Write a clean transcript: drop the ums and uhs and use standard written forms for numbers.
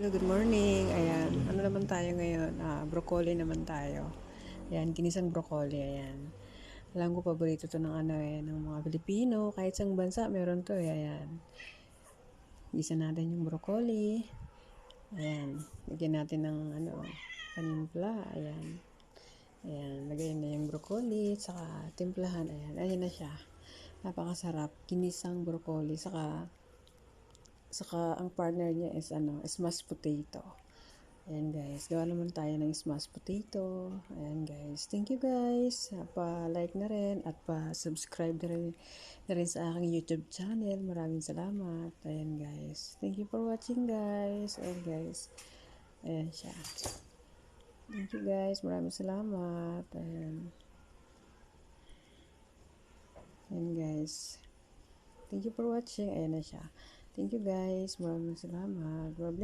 Hello, good morning. Ayan, ano naman tayo ngayon? Broccoli naman tayo. Ayan, ginisang broccoli. Ayan. Alam ko paborito to ng ng mga Pilipino. Kahit sa bansa, meron to. Ayan. Gisa natin yung broccoli. Ayan. Lagyan natin ng panimpla. Ayan. Ayan. Lagyan na yung broccoli. Saka timplahan. Ayan. Ayan na siya. Napakasarap. Ginisang broccoli. Saka ang partner niya is mashed potato. Ayan guys, gawa naman tayo ng smashed potato. Ayan guys, thank you guys. Pa-like na rin at pa-subscribe na rin sa aking YouTube channel. Maraming salamat. Ayan guys, thank you for watching guys. Ayan guys, ayan siya. Thank you guys, maraming salamat. Ayan, ayan guys. Thank you for watching. Ayan na siya. Thank you guys, maraming salamat. God bless.